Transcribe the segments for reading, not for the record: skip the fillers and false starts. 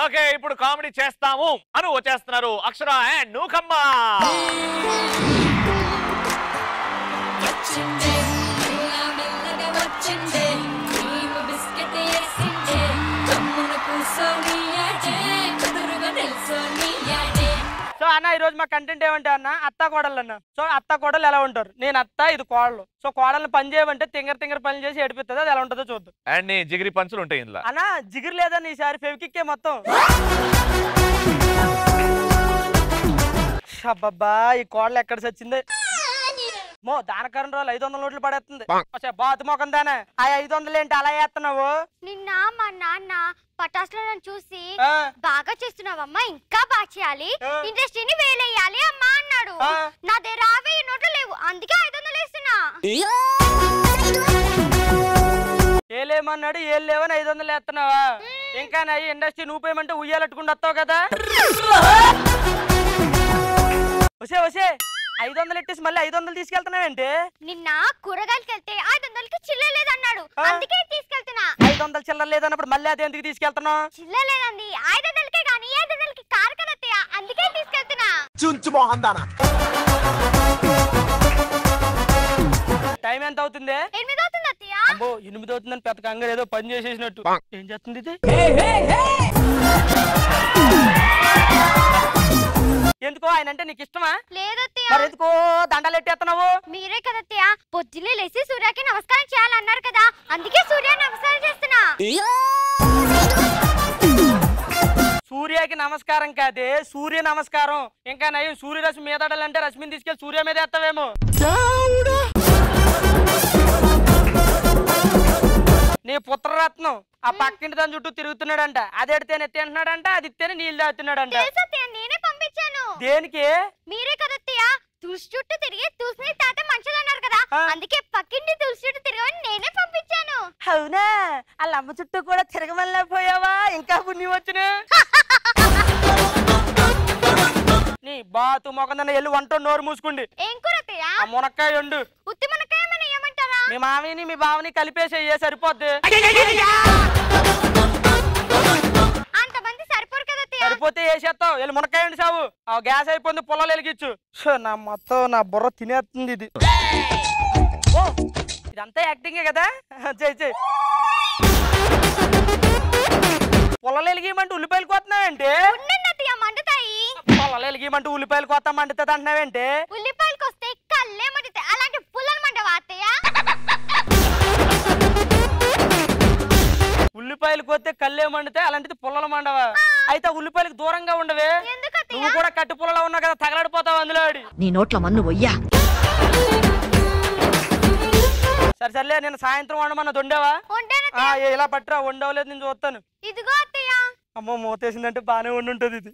Okay ఇప్పుడు comedy చేస్తాము అను వచ్చేస్తున్నారు అక్షర అండ్ నూకమ్మ. సో అన్న ఈ రోజు మా కంటెంట్ ఏమంటే అన్న అత్త కోడలు అన్న. సో అత్త కోడలు ఎలా ఉంటారు, నేను అత్త ఇది కోడలు. సో కోడల్ని పని చేయమంటే తింగర పని చేసి ఏడిపిస్తుంది, అది ఎలా ఉంటుందో చూద్దాం. అండ్ నీ జిగిరి పంచులు ఉంటాయి ఇందులో. అన్న జిగిరి లేదని ఈసారి ఫెవికిక్కే మొత్తం. అబ్బబ్బా ఈ కోడలు ఎక్కడ చచ్చింది మో దానకరం రోజులు 500 నోట్లు పడేస్తుంది. బాతు మొఖం దానే ఆ 500 ఏంటి అలా వేస్తున్నావు? నిన్న మా నాన్న పటాసులో నన్ను చూసి బాగా చేస్తున్నావమ్మా ఇంకా బాగా చేయాలి ఇండస్ట్రీని వేలేయాలి అమ్మా అన్నాడు. నా దగ్గర 50 నోట్లు లేవు అందుకే 500 వేస్తున్నా. ఏలేమన్నాడు ఏం లేవని 500 వేస్తున్నావా? ఇంకా నయ్యి ఇండస్ట్రీ నువ్వు పేమెంట్ ఉయ్యాలట్టుకుంటూ వస్తావు కదా. వసే వసే 500 ఎట్టేసి మళ్ళీ 500 తీసుకెళ్తున్నావేంటి? నిన్న కూరగాయలకి వెళ్తే 500కి చిల్లర లేదన్నాడు అందుకే తీసుకెళ్తున్నా. 500 చిల్లర లేదన్నప్పుడు మళ్ళీ అది ఎందుకు తీసుకెళ్తున్నావు? చిల్లర లేదండి 500కే కానీ 500కి కారు కదత్తయ్య అందుకే తీసుకెళ్తున్నా. చుంచు మోహన్ దానా. టైం ఎంత అవుతుంది? 8 అవుతుంది అత్తయ్య. అబ్బో 8 అవుతుందని పెద్ద కంగారు ఏదో పని చేసేసినట్టు. ఏం చేస్తుంది ఇది? ఎందుకో ఆయన అంటే నీకు ఇష్టమా? లేదత్తయ్య. మరి ఎందుకో దండాలు ఎట్టేస్తున్నావు? మీరే కదత్తయ్య పొద్దున్నే లేచి సూర్యకి నమస్కారం చేయాలన్నారు కదా అందుకే సూర్య నమస్కారం చేస్తున్నా. సూర్యకి నమస్కారం కాదే సూర్య నమస్కారం. ఇంకా నయ్యం సూర్యరశ్మి మీద ఆడాలంటే రశ్మిని తీసుకెళ్లి సూర్య మీద ఎత్తావేమో. నీ పుత్రరత్నం ఆ పక్కింటి దాని చుట్టూ తిరుగుతున్నాడంట. అది ఎడితేనే తింటున్నాడంట, అది ఇస్తేనే నీళ్ళు తాగుతున్నాడంట. నేనే పంపించాను. దేనికి? మీరే కదత్తయ్య తులసి చుట్టూ తిరిగి తులసి తాత మంచిది అన్నారు కదా అందుకే పక్కింటి తులసి చుట్టూ తిరగని నేనే పంపించాను. అవునా? వాళ్ళ అమ్మ చుట్టూ కూడా తిరగమల్లా పోయావా? ఇంకా పుణ్యం వచ్చిన నీ బాతు మొకందన్న ఎల్లు వంట నోరు మూసుకుండి. ఏం కూరత్తయ్య? ఆ మునక్కాయ వండు. ఉత్తి మునక్కాయ ఏమైనా ఏమంటారా? మీ మామిని మీ బావని కలిపేసి అయ్యే సరిపోద్ది. అంతమంది సరిపోరు కదత్తయ్య. సరిపోతే వేసేస్తావు వెళ్ళి మునక్కాయ వండి సావు. ఆ గ్యాస్ అయిపోయింది పొలాలు వెలిగించు. నా మొత్తం నా బుర్ర తినేస్తుంది ఇది. ఓ ఇదంతా యాక్టింగే కదా. చెయ్యి చెయ్యి. పొలాలు వెలిగిమంటే ఉల్లిపాయలు కోస్తున్నావేంటి? మండుతాయి. పొలాలు వెలిగిమంటే ఉల్లిపాయలు కోత మండుతుంది అంటున్నావేంటి? ఉల్లిపాయలకు వస్తే కళ్ళే మండుతాయి అలాంటి పుల్లలు మండవా అత్తయ్య? ఉల్లిపాయలు కోతే కళ్ళే మండితే అలాంటిది పుల్లలు మండవా? అయితే ఉల్లిపాయలకు దూరంగా ఉండవే. నువ్వు కూడా కట్టి పుల్లలో ఉన్నావు కదా తగలడిపోతావు అందులో. నీ నోట్ల మన్ను వయ్యా. సరే సర్లే నేను సాయంత్రం వండమన్న దొండేవా? ఇలా పట్టురా వండవలేదు నేను చూస్తాను. ఇదిగో అత్తయ్య. అమ్మో మూతేసిందంటే బానే వండి ఉంటుంది ఇది.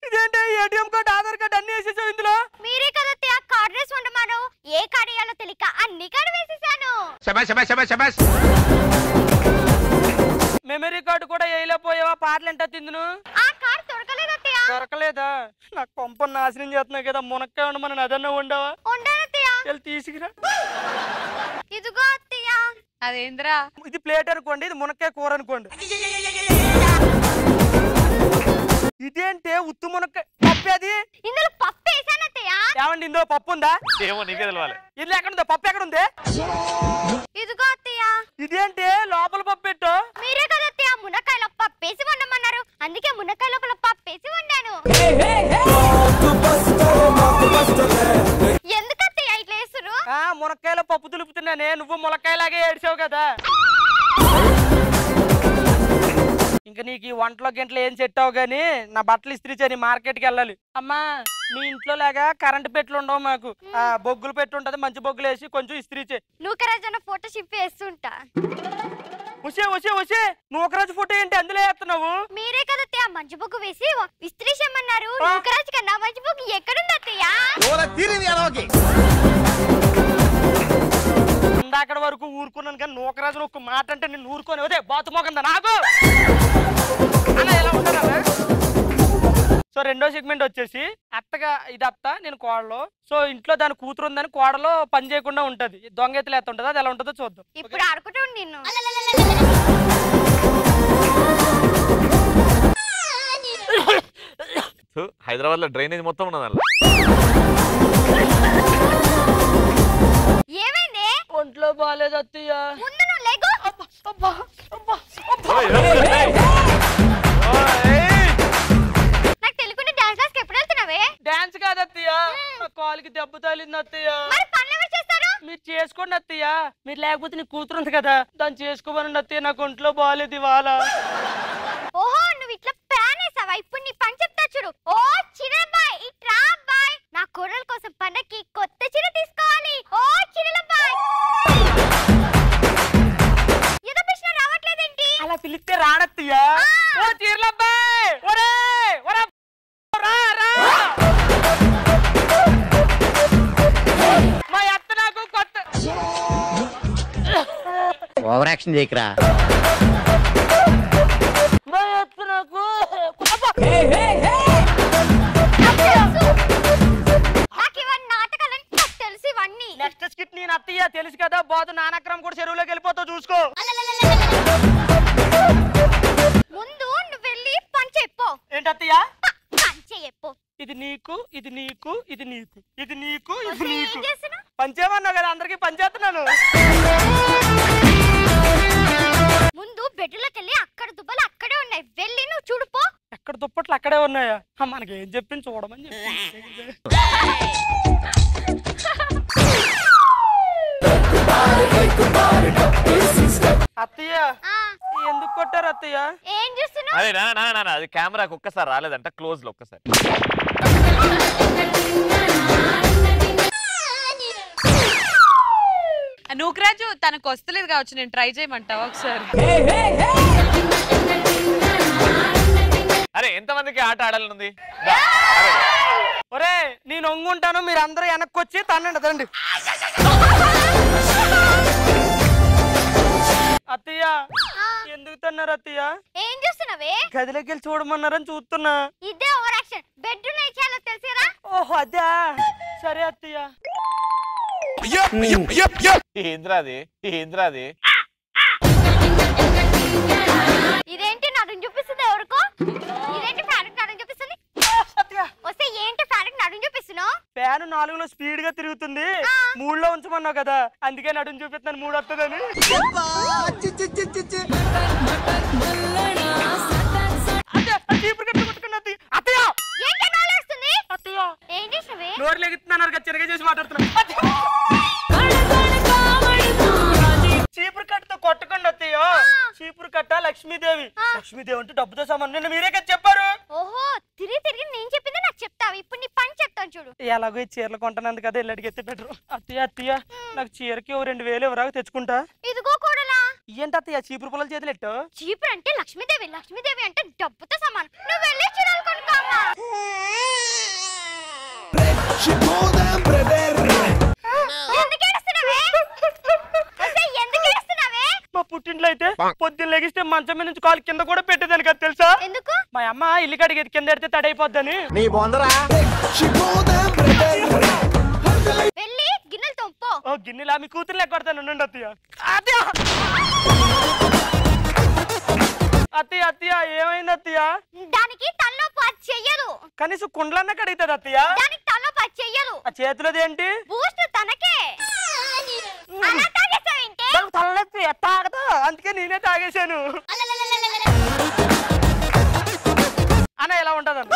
ఇదేంటి ఏటీఎం కార్డు ఆధార్ కార్డు అన్ని వేసేసావు ఇందులో? మీరే కదత్తయ్య కార్డ్ రేస్ వండమాను ఏ కార్డు వేయాలో తెలియక అన్ని కార్డు వేసేసాను. మెమరీ కార్డు కూడా వేయలేకపోయావా? పాటలు ఎంత తిందును? ఆ కార్డు దొరకలేదు అత్తయ్య. దొరకలేదా? నా కొంపను నాశనం చేస్తున్నావు కదా. మునక్కాయ వండమని అదన్నా వండావా? వెళ్ళి తీసుకురా. ఇదిగో అత్తయ్య. అదేంద్రా ఇది ప్లేట్ అనుకోండి, ఇది మునక్కాయ కూర అనుకోండి. ఇదేంటే ఉత్తు మునక్కాయ పప్పు? అది ఇందులో పప్పు వేసాను అత్తయ్య. ఏమండి ఇందులో పప్పు ఉందా? ఏమో నీకే తెలవాలి. ఇల్లు ఎక్కడుందో పప్పు ఎక్కడుంది? ఇదిగో అత్తయ్య. ఇదేంటి లోపల పప్పు పెట్టు? మీరే కదా అత్తయ్య మునక్కాయలో పప్పు వేసి వండమన్నారు అందుకే మునక్కాయ లోపల పప్పు వేసి వండాను. ఎందుకు అత్తయ్య ఇట్లా వేస్తురు? మునక్కాయలో పప్పు తులుపుతున్నానే, నువ్వు మునక్కాయలాగే ఏడ్చావు కదా. ఇంకా నీకు ఈ వంటలో గింటలో ఏం చెట్టావు గానీ నా బట్టలు ఇస్త్రీ చేయని మార్కెట్కి వెళ్ళాలి. అమ్మా మీ ఇంట్లో లాగా కరెంట్ పెట్లు ఉండవు మాకు. బొగ్గులు పెట్టి ఉంటది, మంచి బొగ్గులు వేసి కొంచెం ఇస్త్రీ చేయి. నూకరాజు ఫోటో షిప్ వేస్తుంటా. వచ్చే వచ్చే వచ్చే నూకరాజు ఫోటో ఏంటి అందులో వేస్తున్నావు? మీరే కదా అత్తయ్య మంచి బొగ్గు వేసి ఇస్త్రీ చేయమన్నారు. నూకరాజు కన్నా మంచి బొగ్గు ఎక్కడుంది అత్తయ్య? ఇందాకడ వరకు ఊరుకున్నాను కానీ నూకరాజు ఒక మాట అంటే నేను ఊరుకొని అదే బాతు మోకందా నాకు అలా ఎలా ఉంటారా? సో రెండో సెగ్మెంట్ వచ్చేసి అత్తగా ఇది అత్త నేను కోడలో. సో ఇంట్లో దాని కూతురు ఉందని కోడలో పని చేయకుండా ఉంటది, దొంగ ఎత్తులు ఎత్తుంటది. అది ఎలా ఉంటుందో చూద్దాం. ఇప్పుడు ఆడుకుంటూ నిన్ను హైదరాబాద్ లో డ్రైనేజ్ మొత్తం ఉన్నది అలా. ఏమైంది? ఒంట్లో బాగాలేదు అత్తయ్య. ముందు నువ్వు లేగు. నాకు తెలియకుండా డాన్స్ క్లాస్ కి ఎప్పుడు వెళ్తున్నావే? డాన్స్ కాదు అత్తయ్య, నా కాలుకి దెబ్బ తగిలింది అత్తయ్య. మరి పనులు ఎవరు చేస్తారు? మీరు చేసుకోండి అత్తయ్య. మీరు లేకపోతే నీ కూతురు ఉంది కదా, దాన్ని చేసుకోమనండి అత్తయ్య. నాకు ఒంట్లో బాగాలేదు ఇవాళ. ఓహో, నువ్వు ఇట్లా ప్లాన్ వేసావా? ఇప్పుడు నీ పని చెప్తా చూడు. ఓ చిరబాయ్, ఇట్రా అబ్బాయ్. నా కోడల కోసం పండక్కి కొత్త చీర తీసుకోవాలి. ఓ చిరలబ్బాయ్. ఏదో పిలిచినా రావట్లేదేంటి? అలా పిలిస్తే రానత్తయ్య. ఓ చీరలబ్బాయ్, ఒరే ఒరే రా రా. మా అత్త నాకు కొత్త ఓవర్ యాక్షన్ చేయకరా. మా అత్త నాకు నాకు ఇవన్నీ నాటకాలని నాకు తెలుసు ఇవన్నీ. నెక్స్ట్ స్కిట్ నేను అత్తయ్య తెలుసు కదా. బాతు నానక్రమం కూడా చెరువులోకి వెళ్ళిపోతావు చూసుకో. ముందు నువ్వు వెళ్ళి పని చెప్పు. ఏంటి అత్తయ్య? పని చెప్పు. ఇది నీకు, ఇది నీకు, ఇది నీకు, ఇది నీకు, ఇది ఏం నీకు. చేస్తున్నా? పంచేమన్నావు కదా, అందరికి పంచేస్తున్నాను. ముందు బెడ్లోకి వెళ్ళి అక్కడ దుబ్బలు అక్కడే ఉన్నాయి. వెళ్ళి నువ్వు చూడుపో. ఎక్కడ దుప్పట్లు అక్కడే ఉన్నాయా? మనకి ఏం చెప్పింది చూడమని చెప్పి. అత్తయ్య ఆ, ఎందుకు కొట్టారు అత్తయ్య? ఏం చేస్తున్నావు? అదే నా అది కెమెరాకి ఒక్కసారి రాలేదంట, క్లోజ్ లో ఒక్కసారి. నూకరాజు తనకు వస్తలేదు కావచ్చు, నేను ట్రై చేయమంటావా ఒకసారి? అరే ఎంతమందికి ఆట ఆడాలనుంది? ఒరే నేను ఒంగుంటాను, మీరు అందరూ వెనక్కి వచ్చి తన్నండి తండ్రి. అత్తయ్య ఎందుకు తన్నారు అత్తయ్య? ఏం చూస్తున్నావే? గదిలోకి వెళ్ళి చూడమన్నారని చూస్తున్నా. ఇదే ఓవర్ యాక్షన్. బెడ్రూమ్ ఏం చేయాలో తెలుసురా? ఓహో అదే. సరే అత్తయ్య. ఏంద్రాది ఏంద్రాది? ఇదేంటి నడుం చూపిస్తుంది ఎవరికో? ఇదేంటి ఫ్యాన్ నడుం చూపిస్తుంది? వస్తే ఏంటి ఫ్యాన్ నడుం చూపిస్తున్నావు? ఫ్యాన్ 4లో స్పీడ్ గా తిరుగుతుంది, 3లో ఉంచమన్నావు కదా, అందుకే నడుం చూపిస్తున్నాను 3 వస్తుందని. ఏంటి నోలేస్తుంది? ఏం చేసావే? నోరు లెగుతున్నారు కదా, చిరగా చేసి మాట్లాడుతున్నా. చీపురు కట్టతో కొట్టకుండా అత్తయ్య. చీపురు కట్ట లక్ష్మీదేవి. లక్ష్మీదేవి అంటే డబ్బుతో సమానం. నిన్న మీరే కదా చెప్పారు. ఓహో, తిరిగి తిరిగి నేను చెప్పింది నాకు చెప్తావు. ఇప్పుడు నీ పని చెప్తాను చూడు. ఎలాగో ఈ చీరలు కొంటానందు కదా, ఇల్లు అడిగితే బెటర్. అత్తయ్య అత్తయ్య నాకు చీరకి 2000 ఎవరాగా తెచ్చుకుంటా. ఇదిగో కూడలా. ఏంటి అత్తయ్య చీపురు పుల్లల చేతులు ఎట్టు? చీపురు అంటే లక్ష్మీదేవి, లక్ష్మీదేవి అంటే డబ్బుతో సమానం. నువ్వు వెళ్ళి చీరలు కొనుక్కోమ్మా. ఎందుకు ఏడుస్తున్నావే? ఎందుకు ఏడుస్తున్నావే? మా పుట్టింట్లో అయితే పొద్దున్న లెగిస్తే మంచం మీద నుంచి కాలు కింద కూడా పెట్టేదాని కదా తెలుసా? ఎందుకు? మా అమ్మ ఇల్లు కడిగేది కింద ఎడితే తడైపోద్దని. నీ బొందరా. వెళ్ళి గిన్నెలు తొంపో. ఓ గిన్నెలా మీ కూతురు లెక్కొడతాను ఉండండి అత్తయ్య. అత్తయ్య అత్తయ్య అత్తయ్య ఏమైంది అత్తయ్య? దానికి తలనొప్పి అది చెయ్యదు. కనీసం కుండలన్నా కడుగుతుంది అత్తయ్య. దానికి తలనొప్పి అది చెయ్యదు. ఆ చేతిలోది ఏంటి? బూస్ట్ తనకే. అలా తాగేసావేంటి? తలనొప్పి తాగదా, అందుకే నేనే తాగేశాను. అన్న ఎలా ఉంటదన్న?